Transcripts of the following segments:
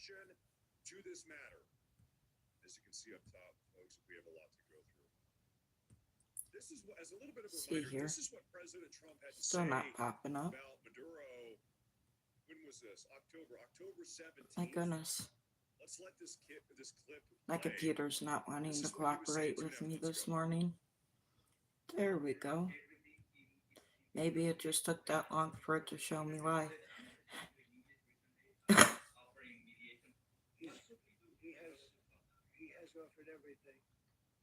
to this matter. As you can see up top, folks, we have a lot to go through. This is what, as a little bit of a See reminder, here. this is what President Trump had to Still say not popping up. about Maduro. When was this? October My 17th. goodness. Let's let this clip My play. computer's not wanting This to is what he was saying cooperate with 2.5 me months this ago. morning. There we go. Maybe it just took that long for it to show me live. He has offered everything.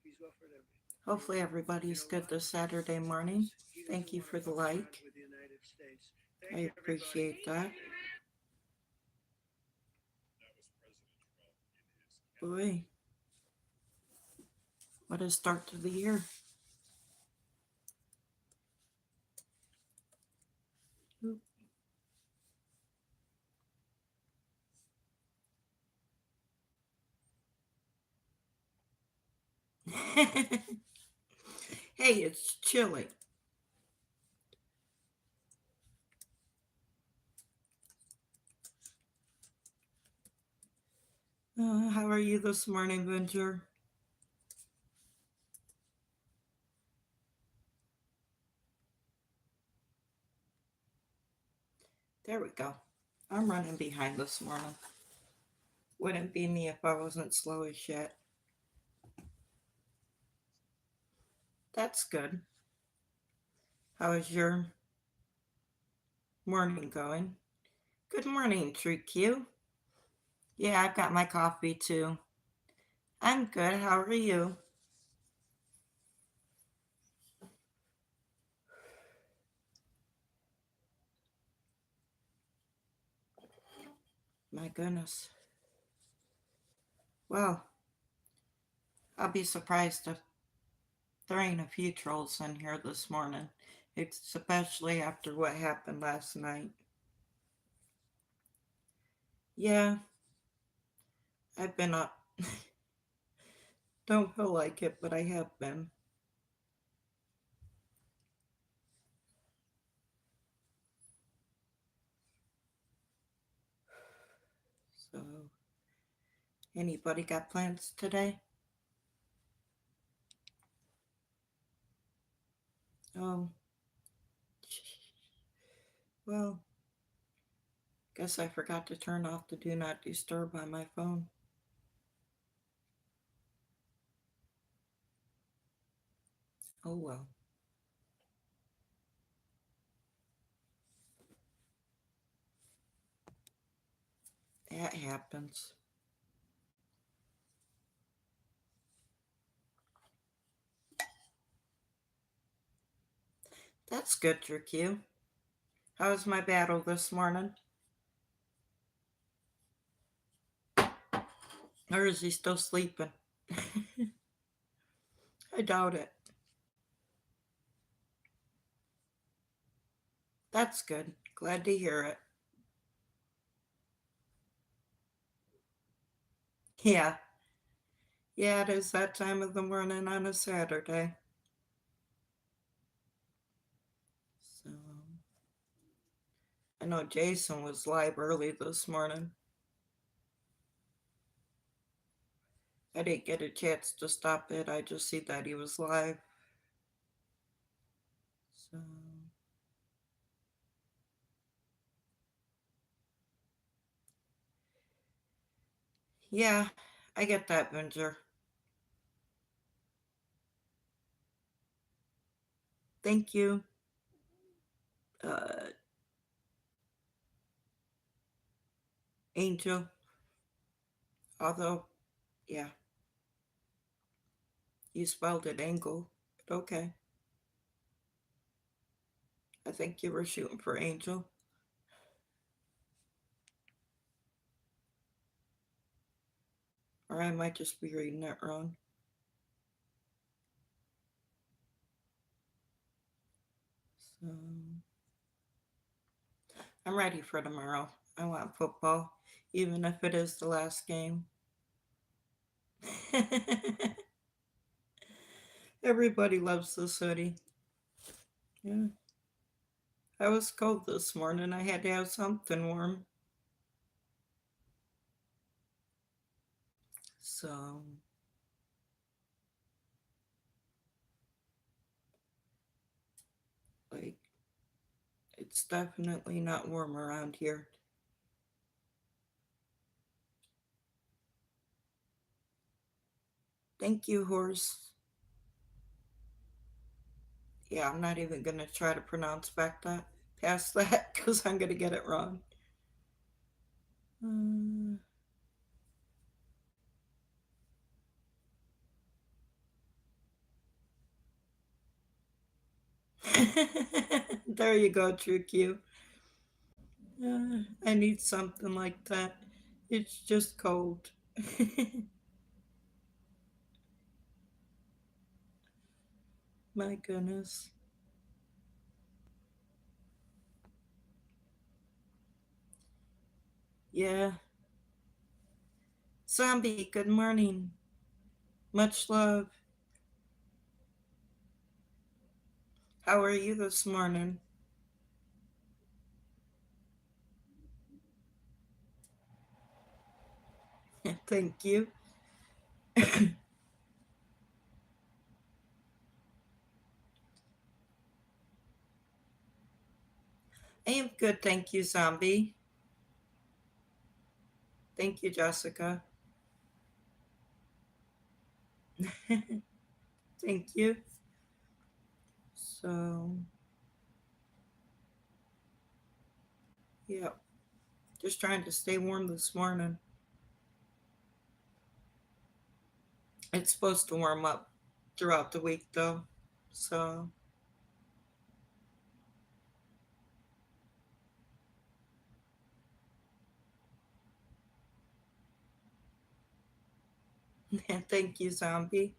He's offered everything. Hopefully everybody's good this Saturday morning. Thank you for the like. With the United States. I appreciate that. That was President Trump in his Boy, what a start to the year. Hey, it's chilly. How are you this morning, Venture? There we go. I'm running behind this morning. Wouldn't be me if I wasn't slow as shit. That's good. How is your morning going? Good morning, True Q. Yeah, I've got my coffee too. I'm good. How are you? My goodness. Well, I'll be surprised if there ain't a few trolls in here this morning, especially after what happened last night. Yeah, I've been up. Don't feel like it, but I have been. So, anybody got plans today? Oh, well, guess I forgot to turn off the do not disturb on my phone. Oh well. That happens. That's good, Trick. How was my battle this morning? Or is he still sleeping? I doubt it. That's good. Glad to hear it. Yeah. Yeah, it is that time of the morning on a Saturday. So, I know Jason was live early this morning. I didn't get a chance to stop it. I just see that he was live. So, yeah, I get that, Venger. Thank you. Uh, Angel. Although, yeah, you spelled it angle, but okay. I think you were shooting for Angel. Or I might just be reading it wrong. So, I'm ready for tomorrow. I want football, even if it is the last game. Everybody loves this hoodie. Yeah. I was cold this morning. I had to have something warm. So, like, it's definitely not warm around here. Thank you, horse. Yeah, I'm not even gonna try to pronounce back that past that because I'm gonna get it wrong. Uh, there you go, True Q. I need something like that. It's just cold. My goodness. Yeah. Zombie, good morning. Much love. How are you this morning? Thank you. I am good, thank you, Zombie. Thank you, Jessica. Thank you. So, yeah, just trying to stay warm this morning. It's supposed to warm up throughout the week, though. So, thank you, Zombie.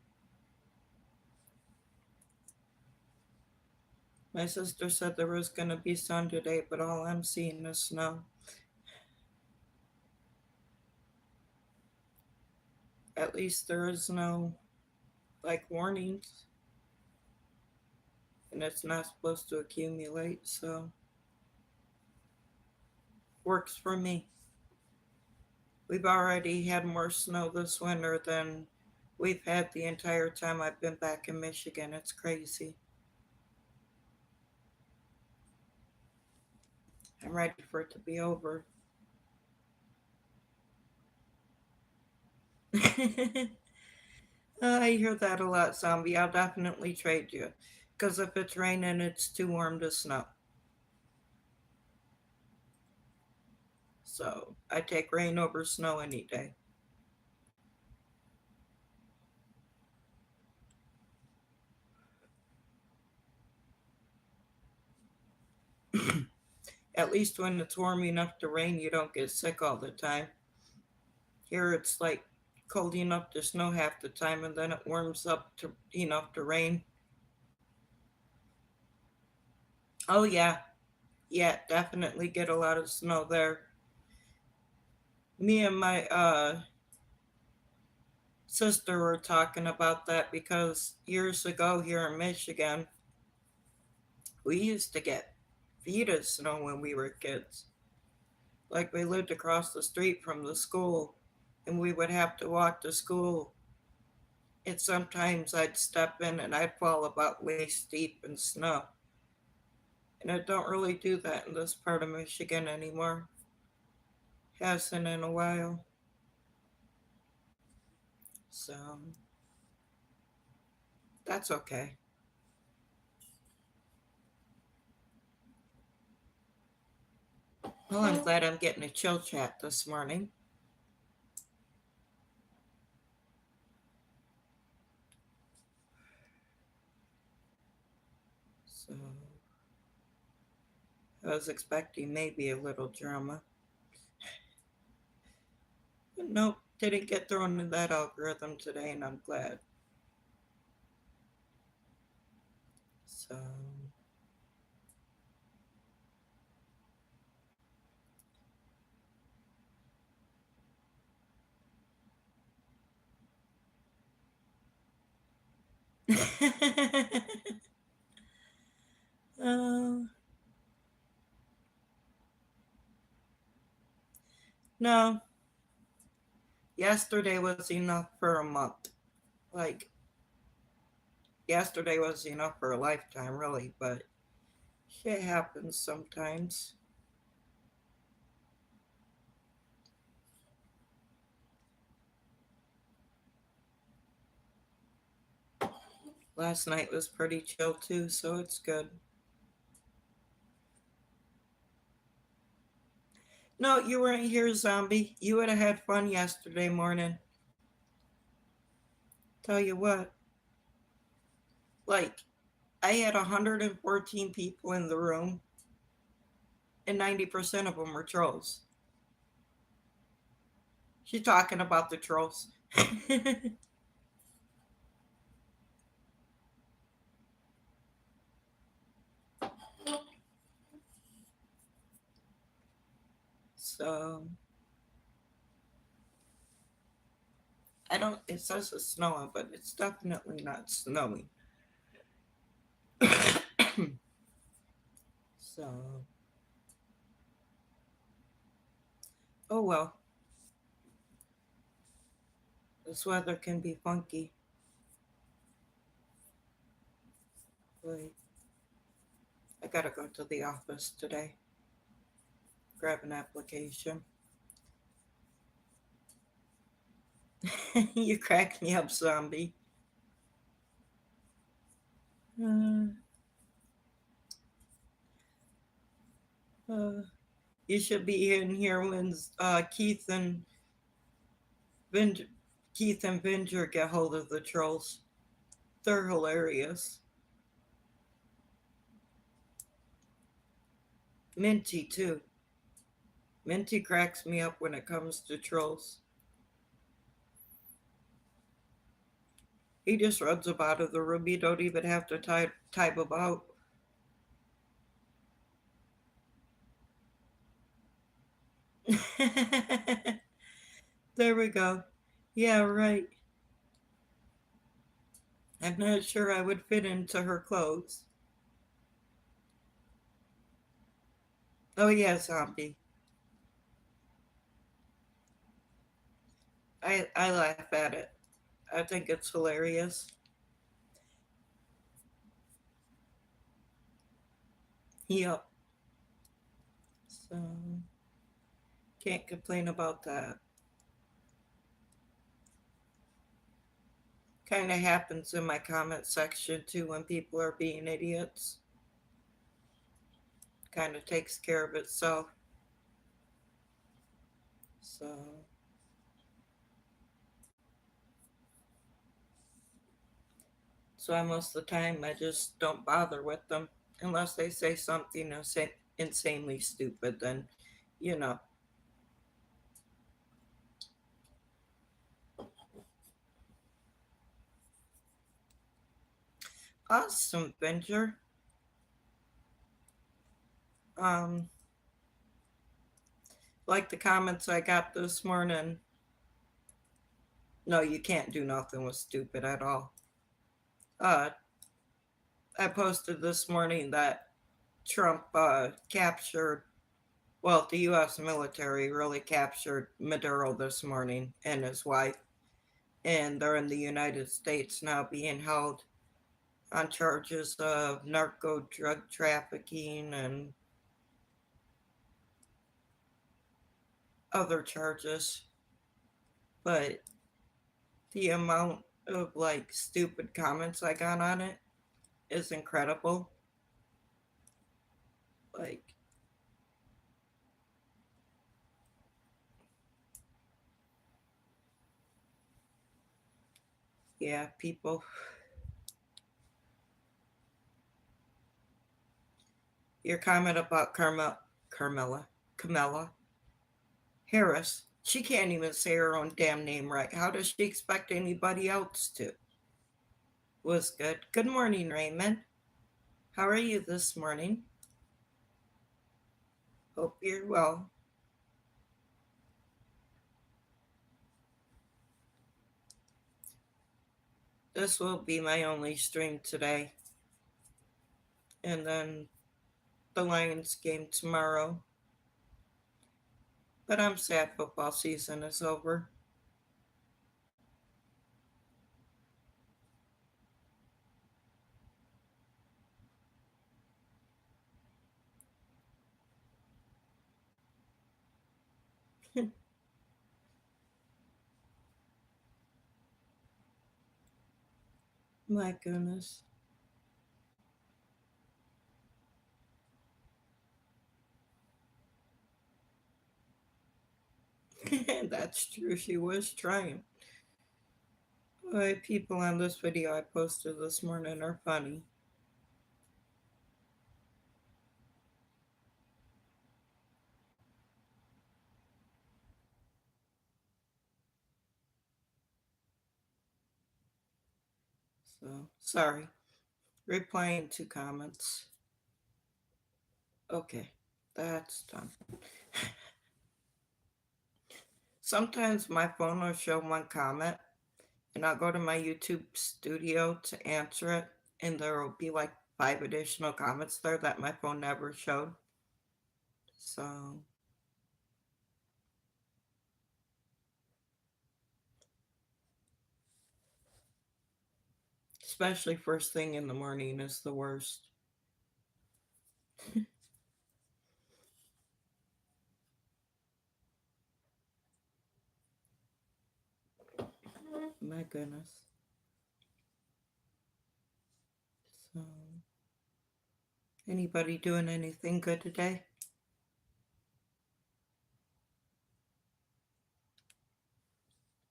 My sister said there was going to be sun today, but all I'm seeing is snow. At least there is no, like, warnings, and it's not supposed to accumulate, so works for me. We've already had more snow this winter than we've had the entire time I've been back in Michigan. It's crazy. I'm ready for it to be over. I hear that a lot, Zombie. I'll definitely trade you. Because if it's raining, it's too warm to snow. So I take rain over snow any day. At least when it's warm enough to rain, you don't get sick all the time. Here it's like cold enough to snow half the time, and then it warms up to enough to rain. Oh yeah, yeah, definitely get a lot of snow there. Me and my sister were talking about that because years ago here in Michigan, we used to get feet of snow when we were kids. Like we lived across the street from the school, and we would have to walk to school. And sometimes I'd step in and I'd fall about waist deep in snow. And I don't really do that in this part of Michigan anymore. Hasn't in a while. So that's okay. Well, I'm glad I'm getting a chill chat this morning. So I was expecting maybe a little drama. But nope, didn't get thrown in that algorithm today, and I'm glad. So uh, no. yesterday was enough for a month. Like, yesterday was enough for a lifetime, really, but shit happens sometimes. Last night was pretty chill too, so it's good. No, you weren't here, zombie. You would have had fun yesterday morning. Tell you what, like, I had 114 people in the room, and 90% of them were trolls. She's talking about the trolls. So, I don't, it says it's snowing, but it's definitely not snowing. So, oh well, this weather can be funky. Wait, I gotta go to the office today, grab an application. You crack me up, zombie. Uh, uh, you should be in here when Vin- Keith and Vinger get hold of the trolls. They're hilarious. Minty too. Minty cracks me up when it comes to trolls. He just runs up out of the room. You don't even have to type about. There we go. Yeah, right. I'm not sure I would fit into her clothes. Oh yeah, zombie. I laugh at it. I think it's hilarious. Yep. So can't complain about that. Kind of happens in my comment section too when people are being idiots. Kind of takes care of itself. So most of the time I just don't bother with them unless they say something insanely stupid. Then, you know, awesome, Venger. Um, like the comments I got this morning. No, you can't do nothing with stupid at all. Uh, I posted this morning that Trump captured, well, the U.S. military really captured Maduro this morning and his wife, and they're in the United States now being held on charges of narco drug trafficking and other charges. But the amount of like stupid comments I got on it is incredible. Like, yeah, people. Your comment about Kamala Harris. She can't even say her own damn name right. How does she expect anybody else to? Was good. Good morning, Raymond. How are you this morning? Hope you're well. This will be my only stream today. And then the Lions game tomorrow. But I'm sad football season is over. My goodness. That's true. She was trying. The people on this video I posted this morning are funny. So, sorry. Replying to comments. Okay, that's done. Sometimes my phone will show one comment, and I'll go to my YouTube studio to answer it, and there will be like 5 additional comments there that my phone never showed. So, especially first thing in the morning is the worst. My goodness. So, anybody doing anything good today?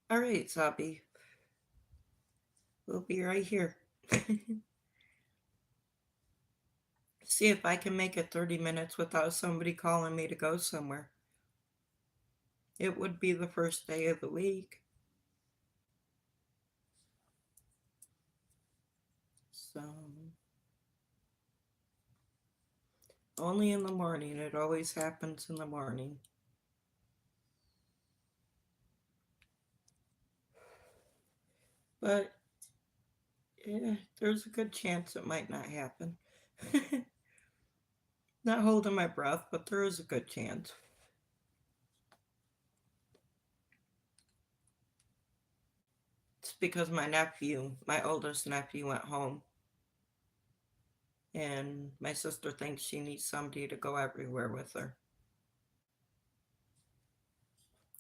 All right, Zabi. We'll be right here. See if I can make it 30 minutes without somebody calling me to go somewhere. It would be the first day of the week. So, only in the morning. It always happens in the morning. But, yeah, there's a good chance it might not happen. Not holding my breath, but there is a good chance. It's because my oldest nephew, went home. And my sister thinks she needs somebody to go everywhere with her.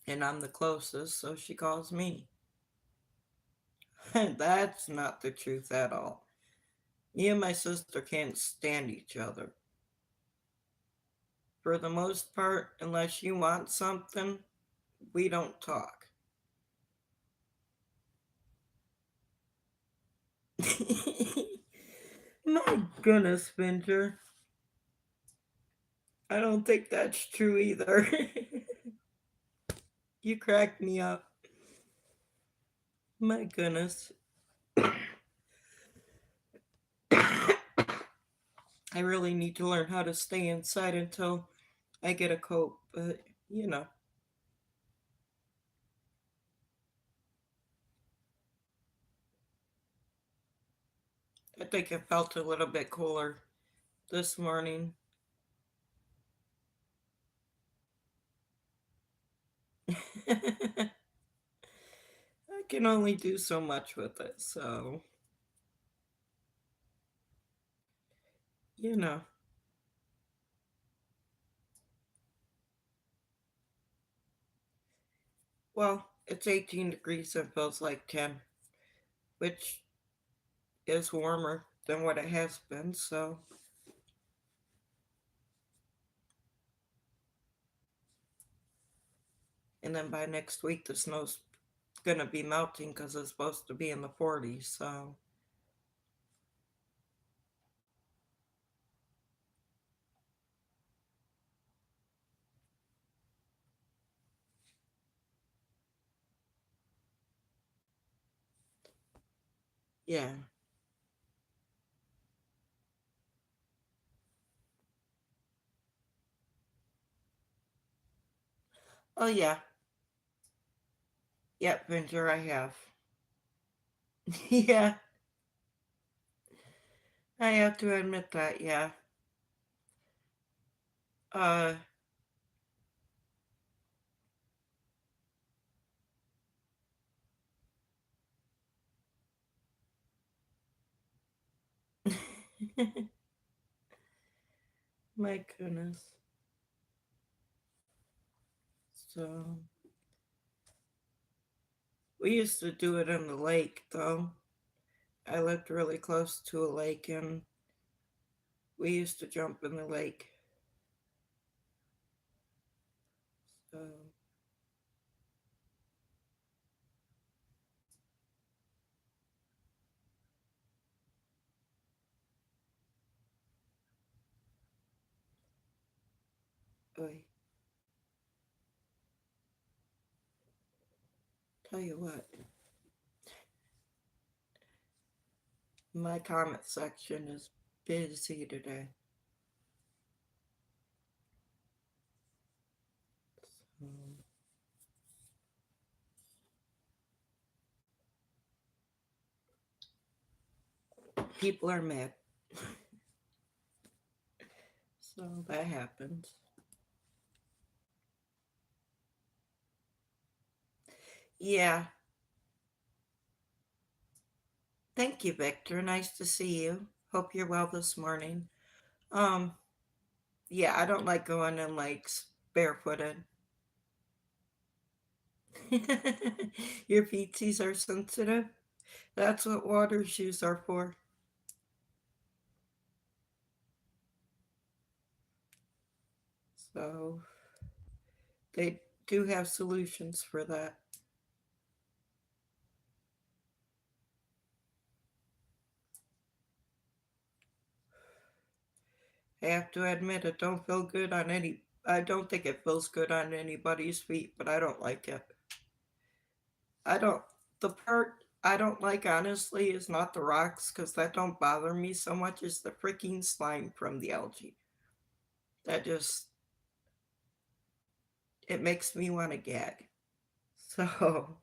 And I'm the closest, so she calls me. That's not the truth at all. Me and my sister can't stand each other. For the most part, unless you want something, we don't talk. My goodness, Fincher. I don't think that's true either. You cracked me up. My goodness. I really need to learn how to stay inside until I get a coat, but you know. I think it felt a little bit cooler this morning. I can only do so much with it, so you know. Well, it's 18 degrees and feels like 10, which is warmer than what it has been, so. And then by next week, the snow's gonna be melting because it's supposed to be in the 40s, so. Yeah. Oh, yeah. Yep, Ginger, I have. Yeah, I have to admit that, yeah. Uh, my goodness. So, we used to do it in the lake, though. I lived really close to a lake and we used to jump in the lake. So, oy. Tell you what, my comment section is busy today. So, people are mad. So that happens. Yeah. Thank you, Victor. Nice to see you. Hope you're well this morning. Um, yeah, I don't like going in lakes barefooted. Your feetsies are sensitive. That's what water shoes are for. So they do have solutions for that. I have to admit it don't feel good on any I don't think it feels good on anybody's feet, but I don't like it. I don't the part I don't like honestly is not the rocks cuz that don't bother me so much as the freaking slime from the algae. That just it makes me want to gag. So,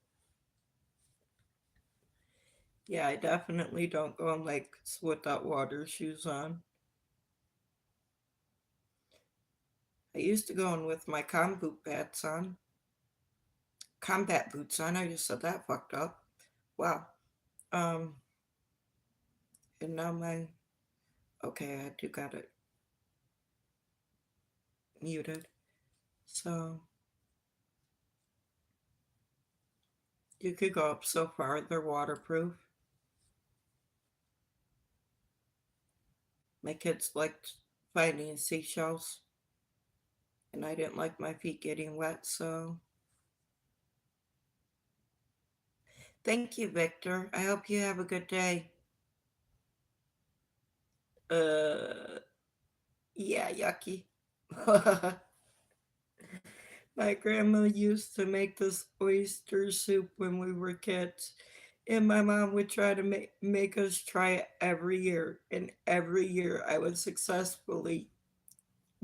yeah, I definitely don't go on lakes without water shoes on. I used to go in with my combat boots on. I just said that fucked up. Wow. Um, and now okay, I do got it muted. So you could go up so far. They're waterproof. My kids liked finding seashells, and I didn't like my feet getting wet. So thank you, Victor. I hope you have a good day. Uh, yeah, yucky. My grandma used to make this oyster soup when we were kids, and my mom would try to make us try it every year. And every year I would successfully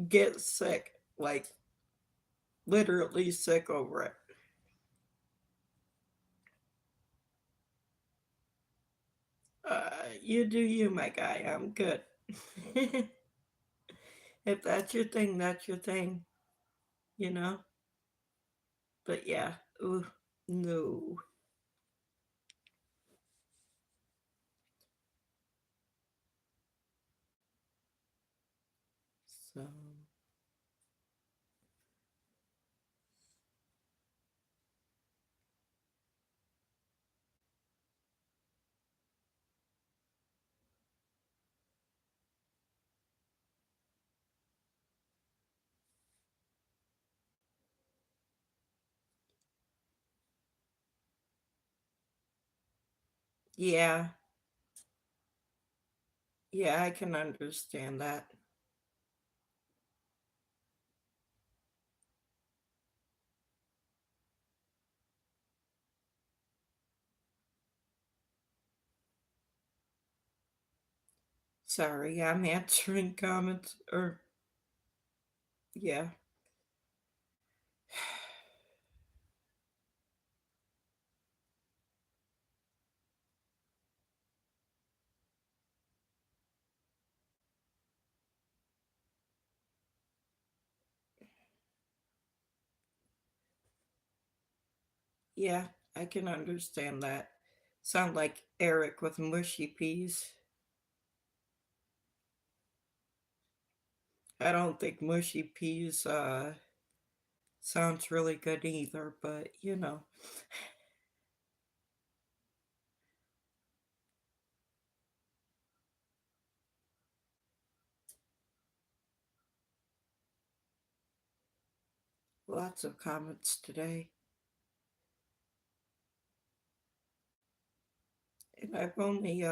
get sick, like literally sick over it. You do you, my guy. I'm good. If that's your thing, that's your thing, you know? But yeah, ooh, no. So, yeah, yeah, I can understand that. Sorry, I'm answering comments or yeah. Yeah, I can understand that. Sound like Eric with mushy peas. I don't think mushy peas sounds really good either, but you know. Lots of comments today. And I've only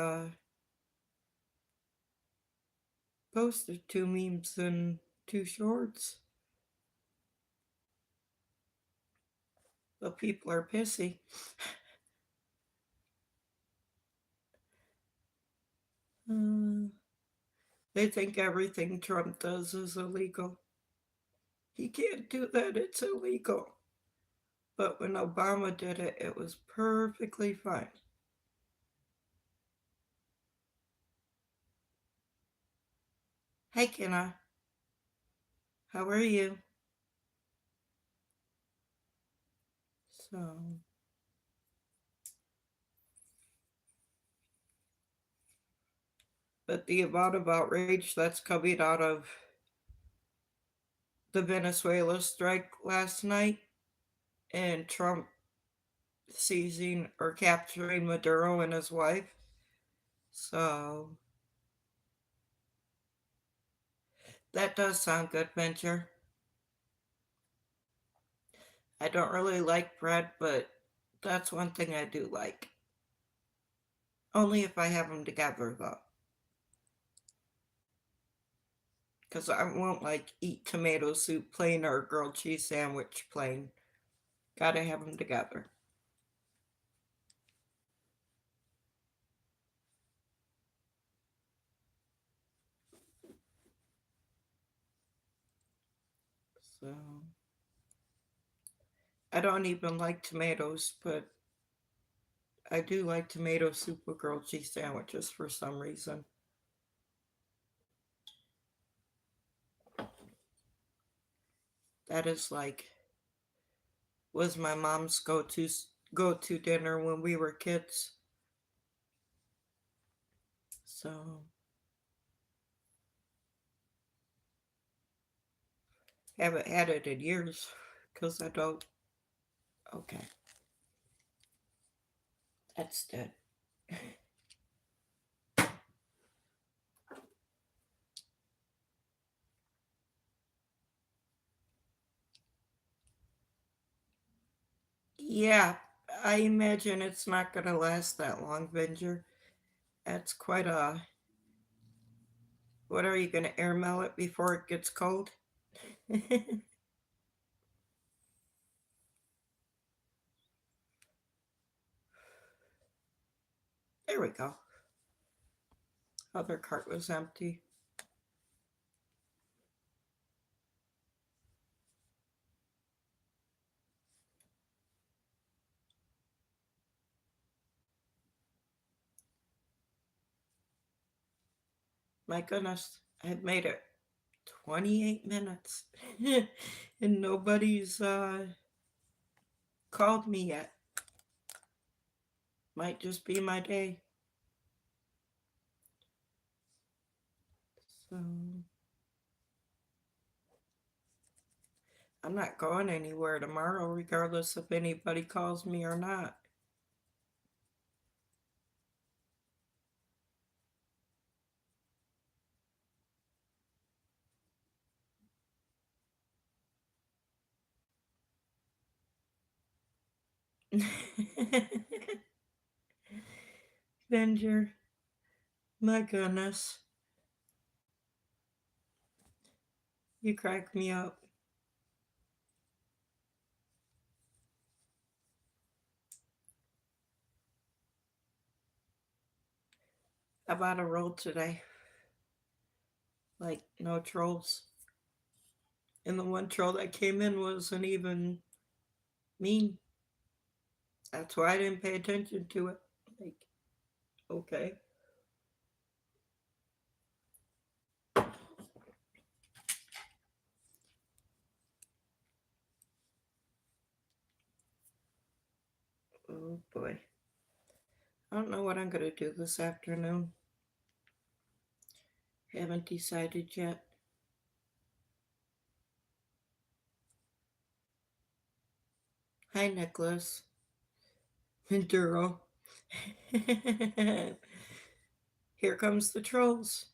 posted 2 memes and 2 shorts. But people are pissy. They think everything Trump does is illegal. He can't do that, it's illegal. But when Obama did it, it was perfectly fine. Hey, Kenna. How are you? So, but the amount of outrage that's coming out of the Venezuela strike last night and Trump seizing or capturing Maduro and his wife. So, that does sound good, Venture. I don't really like bread, but that's one thing I do like. Only if I have them together, though. Because I won't eat tomato soup plain or a grilled cheese sandwich plain. Gotta have them together. So, I don't even like tomatoes, but I do like tomato soup with grilled cheese sandwiches for some reason. That is was my mom's go to dinner when we were kids. So haven't had it in years because I don't. Okay, that's dead. Yeah, I imagine it's not gonna last that long, Venger. That's quite a. What are you gonna air melt it before it gets cold? There we go. Other cart was empty. My goodness, I've made it 28 minutes and nobody's called me yet. Might just be my day. So I'm not going anywhere tomorrow, regardless if anybody calls me or not. Venger, my goodness. You crack me up. I bought a roll today. No trolls. And the one troll that came in wasn't even mean. That's why I didn't pay attention to it. Okay. Oh boy. I don't know what I'm going to do this afternoon. Haven't decided yet. Hi, Nicholas. Duro. Here comes the trolls.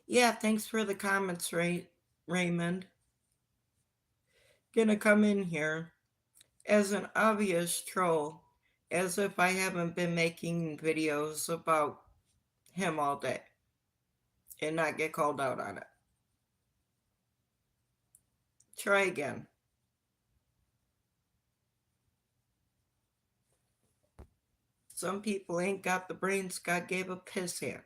Yeah, thanks for the comments, Raymond. gonna come in here as an obvious troll, as if I haven't been making videos about him all day and not get called out on it. Try again. Some people ain't got the brains God gave a piss hand.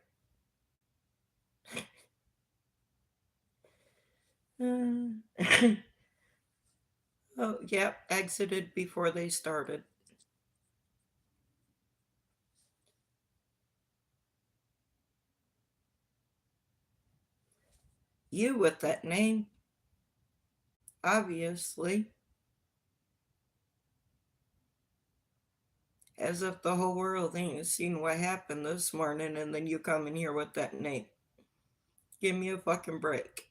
Oh, yep, exited before they started. You with that name, obviously. As if the whole world ain't seen what happened this morning and then you come in here with that name. Give me a fucking break.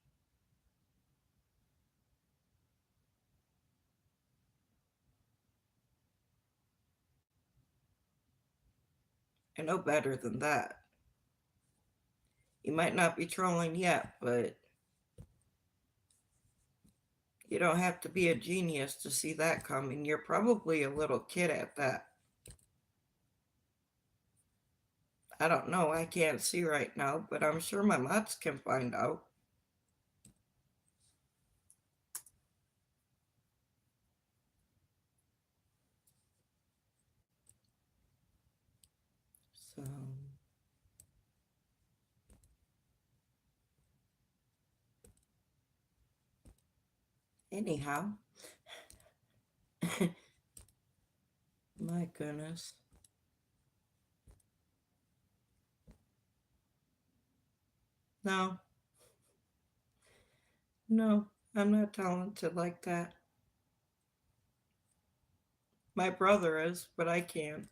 I know better than that. You might not be trolling yet, but you don't have to be a genius to see that coming. You're probably a little kid at that. I don't know, I can't see right now, but I'm sure my mods can find out. So, anyhow, my goodness. No, no, I'm not talented like that. My brother is, but I can't.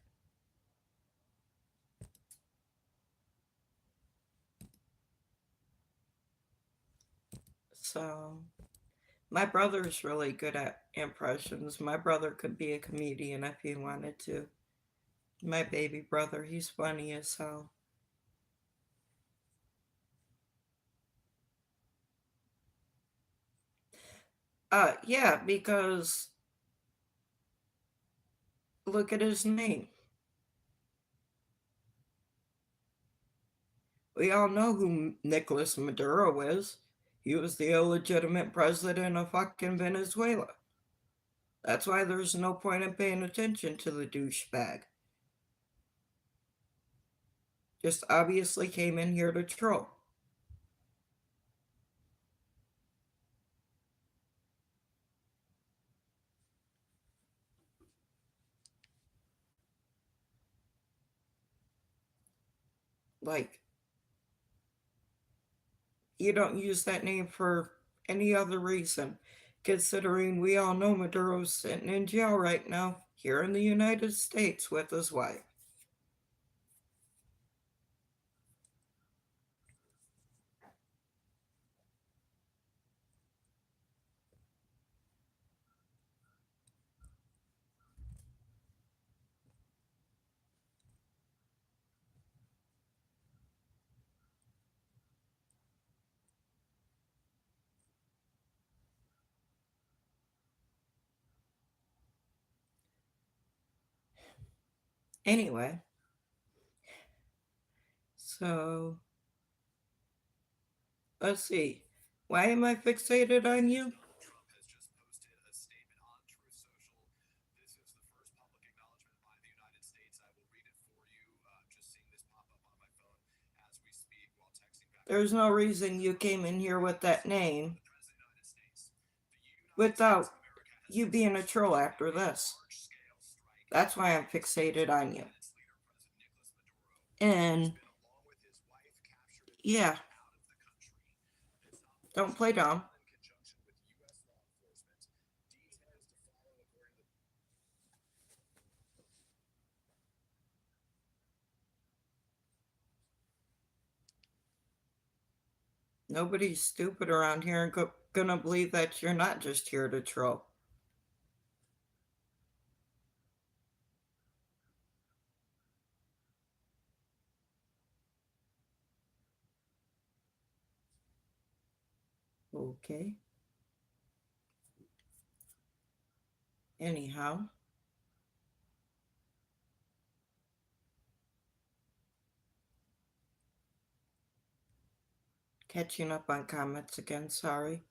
So, my brother's really good at impressions. My brother could be a comedian if he wanted to. My baby brother, he's funny as hell. Yeah, because look at his name. We all know who Nicolas Maduro is. He was the illegitimate president of fucking Venezuela. That's why there's no point in paying attention to the douchebag. Just obviously came in here to troll. Like, you don't use that name for any other reason, considering we all know Maduro's sitting in jail right now here in the United States with his wife. Anyway, so let's see. Why am I fixated on you? Trump has just posted a statement on Truth Social. This is the first public acknowledgement by the United States. I will read it for you. Just seeing this pop up on my phone as we speak while texting back. There's no reason you came in here with that name without you being a troll after this. That's why I'm fixated on you. And yeah, don't play dumb. Nobody's stupid around here and gonna believe that you're not just here to troll. Okay. Anyhow, catching up on comments again, sorry.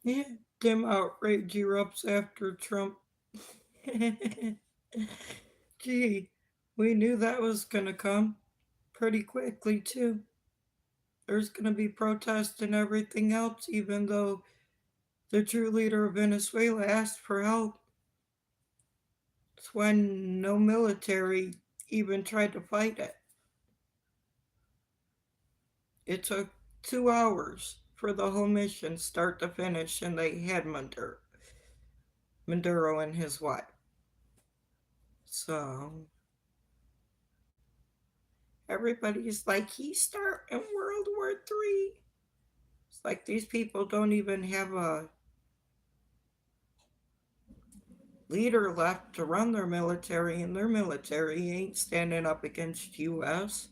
Yeah, dim outrage erupts after Trump. Gee, we knew that was gonna come pretty quickly, too. There's gonna be protests and everything else, even though the true leader of Venezuela asked for help. It's when no military even tried to fight it. It took 2 hours for the whole mission, start to finish, and they had Maduro and his wife. So everybody's like, he's starting World War III. It's like these people don't even have a leader left to run their military, and their military ain't standing up against US.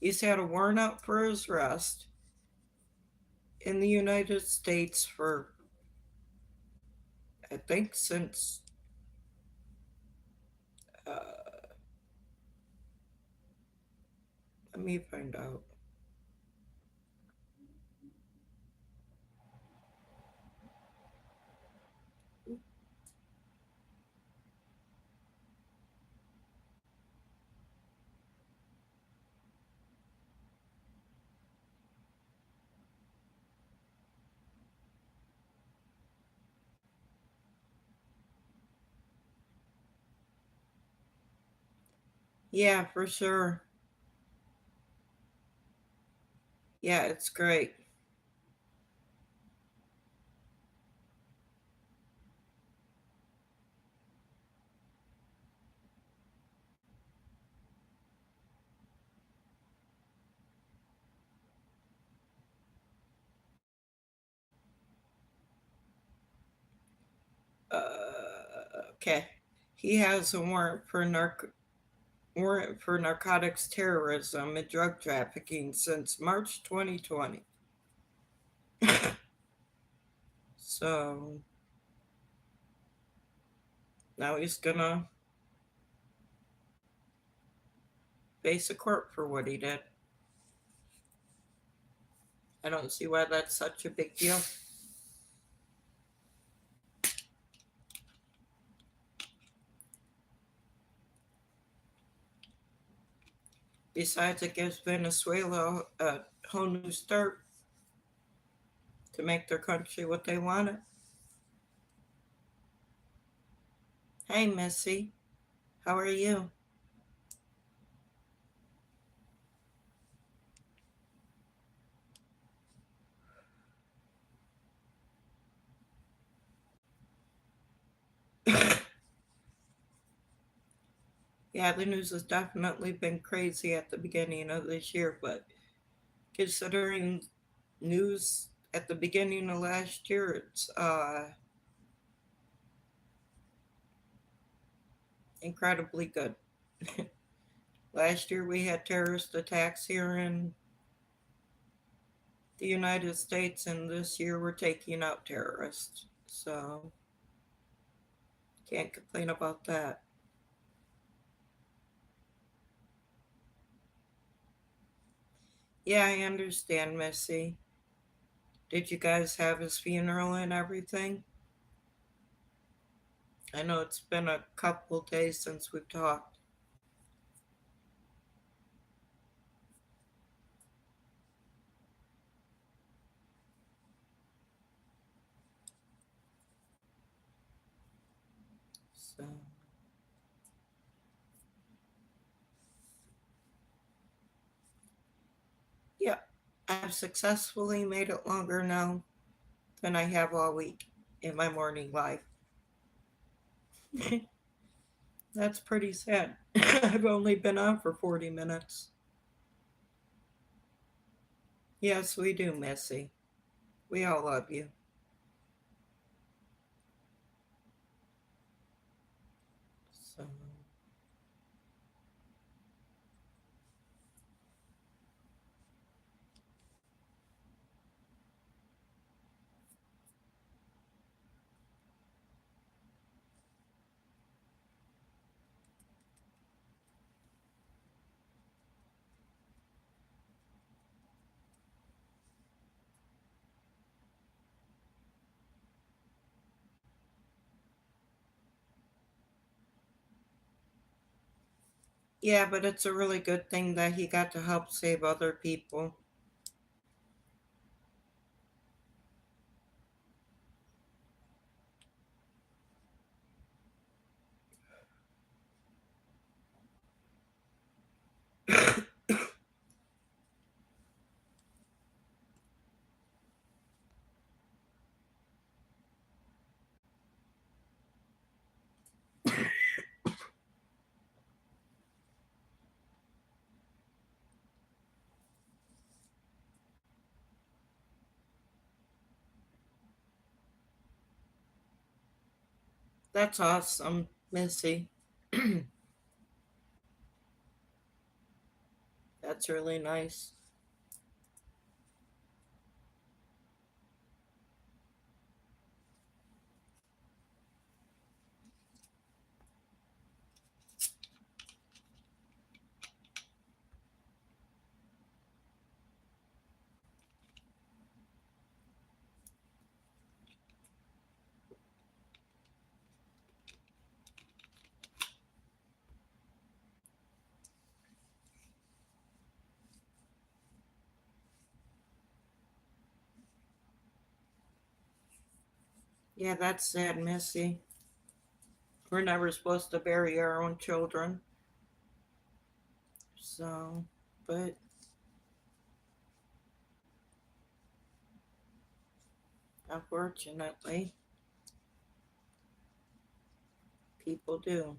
He's had a warrant out for his arrest in the United States for, I think, since let me find out. Yeah, for sure. Yeah, it's great. Okay. He has a warrant for narcotics terrorism and drug trafficking since March 2020. So now he's gonna face a court for what he did. I don't see why that's such a big deal. Besides, it gives Venezuela a whole new start to make their country what they want it. Hey, Missy, how are you? Yeah, the news has definitely been crazy at the beginning of this year, but considering news at the beginning of last year, it's incredibly good. Last year we had terrorist attacks here in the United States, and this year we're taking out terrorists. So can't complain about that. Yeah, I understand, Missy. Did you guys have his funeral and everything? I know it's been a couple days since we've talked. So, yeah, I've successfully made it longer now than I have all week in my morning life. That's pretty sad. I've only been on for 40 minutes. Yes, we do, Missy. We all love you. So, yeah, but it's a really good thing that he got to help save other people. That's awesome, Missy. That's really nice. Yeah, that's sad, Missy. We're never supposed to bury our own children. So, but unfortunately, people do.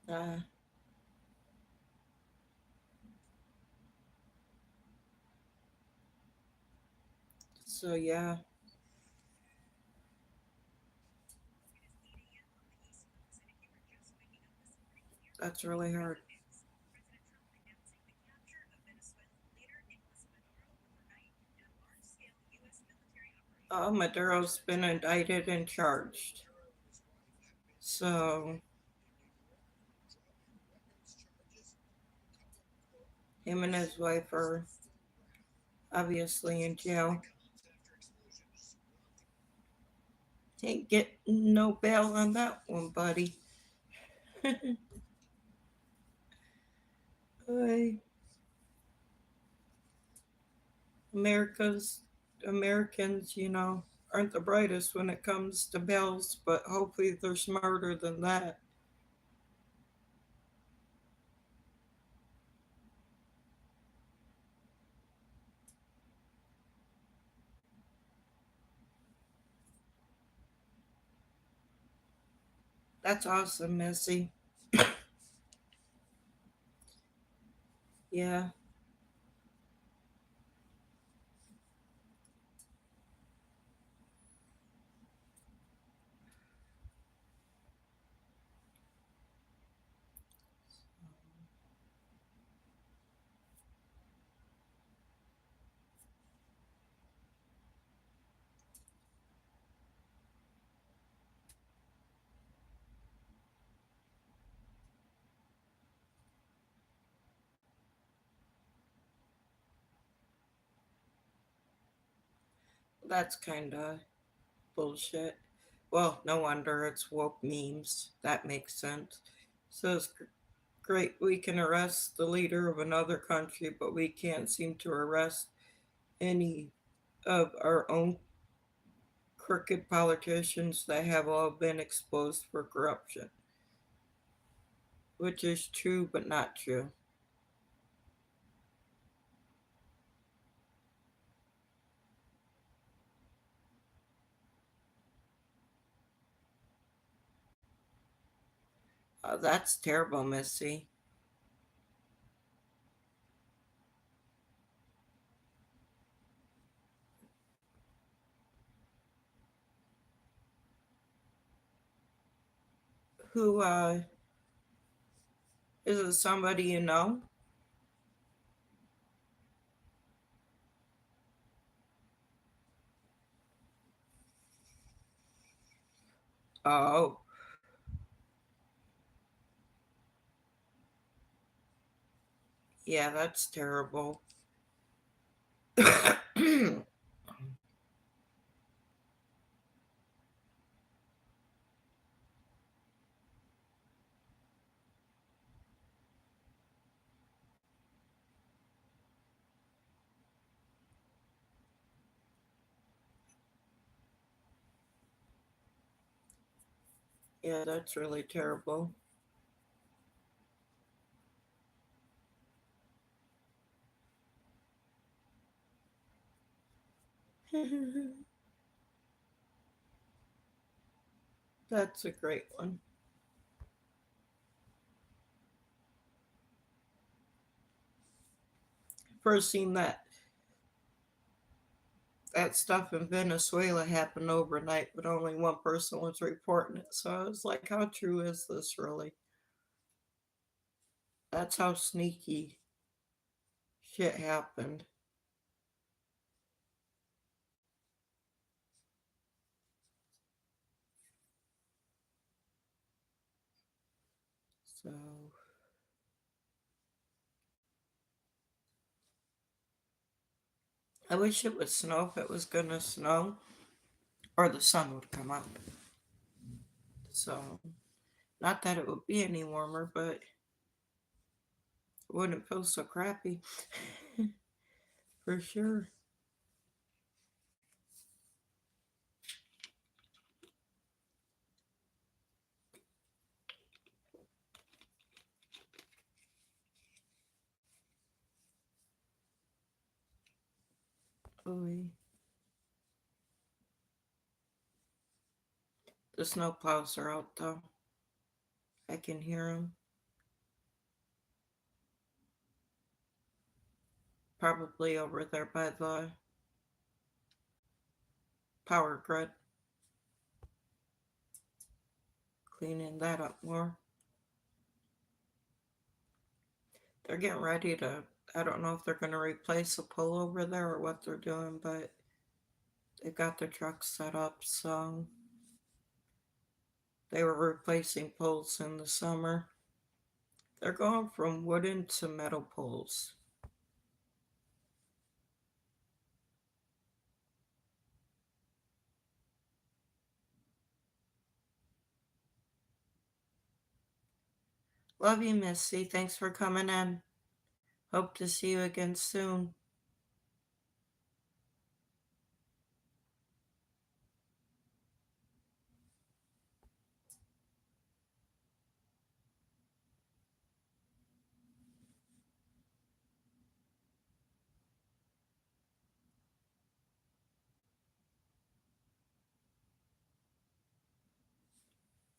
Uh, so, yeah, that's really hard. Maduro's been indicted and charged. So, him and his wife are obviously in jail. Can't get no bail on that one, buddy. Hey, America's Americans, aren't the brightest when it comes to bills, but hopefully they're smarter than that. That's awesome, Missy. Yeah, that's kind of bullshit. Well, no wonder it's woke memes. That makes sense. So it's great we can arrest the leader of another country, but we can't seem to arrest any of our own crooked politicians that have all been exposed for corruption, which is true but not true. That's terrible, Missy. Who, is it somebody you know? Oh, yeah, that's terrible. Yeah, that's really terrible. That's a great one. First seen that stuff in Venezuela happened overnight, but only one person was reporting it. So I was like, how true is this really? That's how sneaky shit happened. So I wish it would snow if it was gonna snow, or the sun would come up. So not that it would be any warmer, but it wouldn't feel so crappy for sure. Oy. The snow plows are out though. I can hear them. Probably over there by the power grid, cleaning that up more. They're getting ready to. I don't know if they're going to replace a pole over there or what they're doing, but they've got their trucks set up. So they were replacing poles in the summer. They're going from wooden to metal poles. Love you, Missy. Thanks for coming in. Hope to see you again soon.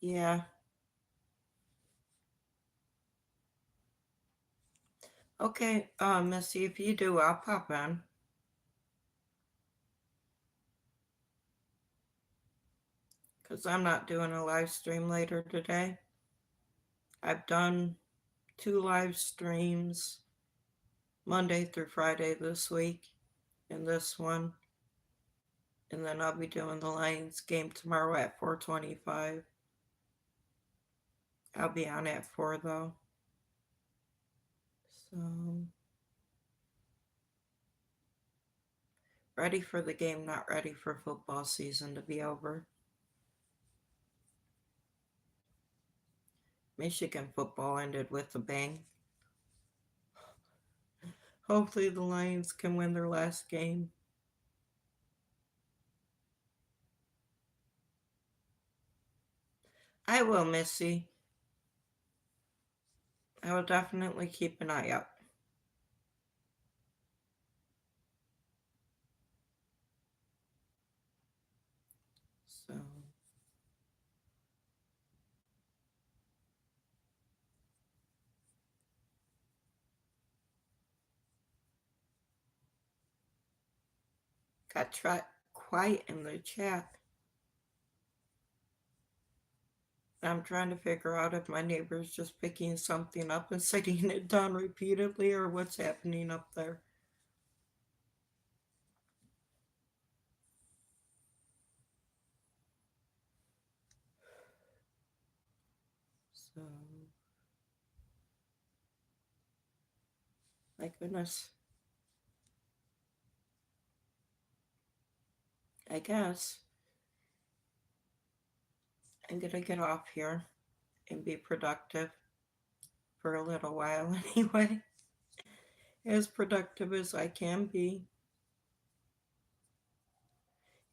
Yeah. Okay, Missy, if you do, I'll pop in. Because I'm not doing a live stream later today. I've done 2 live streams Monday through Friday this week, and this one. And then I'll be doing the Lions game tomorrow at 4:25. I'll be on at 4 though. So ready for the game, not ready for football season to be over. Michigan football ended with a bang. Hopefully the Lions can win their last game. I will, Missy. I will definitely keep an eye out. So Got quiet in the chat. I'm trying to figure out if my neighbor's just picking something up and setting it down repeatedly or what's happening up there. So, my goodness. I guess I'm gonna get off here and be productive for a little while anyway. As productive as I can be.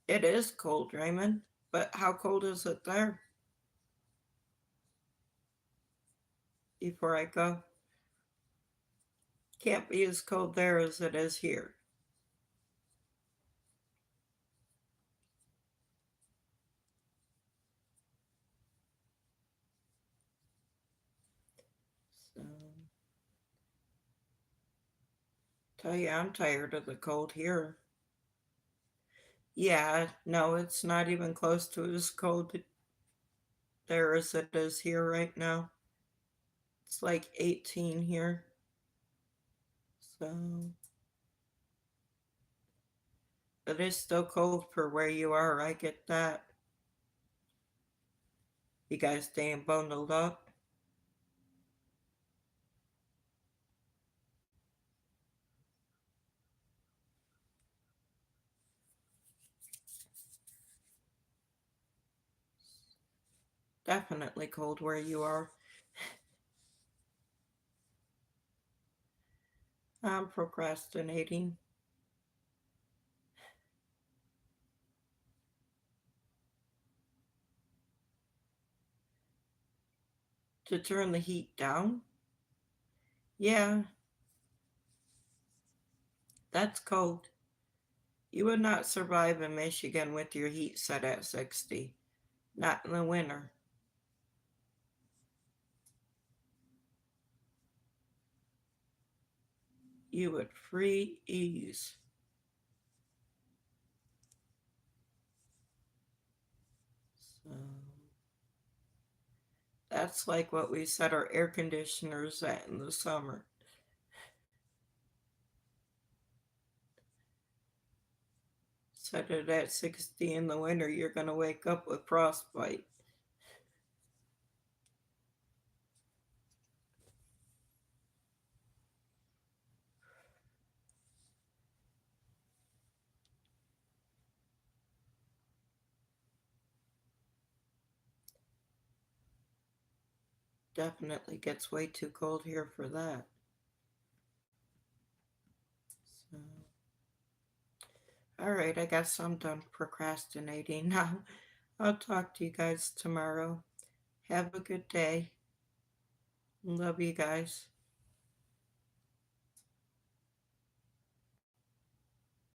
It is cold, Raymond, but how cold is it there? Before I go. Can't be as cold there as it is here. So, tell you, I'm tired of the cold here. Yeah, no, it's not even close to as cold there as it is here right now. It's like 18 here. So, it is still cold for where you are. I get that. You guys staying bundled up? Definitely cold where you are. I'm procrastinating. To turn the heat down? Yeah, that's cold. You would not survive in Michigan with your heat set at 60. Not in the winter. You would freeze. So that's like what we set our air conditioners at in the summer. Set it at 60 in the winter, you're going to wake up with frostbite. Definitely gets way too cold here for that. So, all right, I guess I'm done procrastinating now. I'll talk to you guys tomorrow. Have a good day. Love you guys.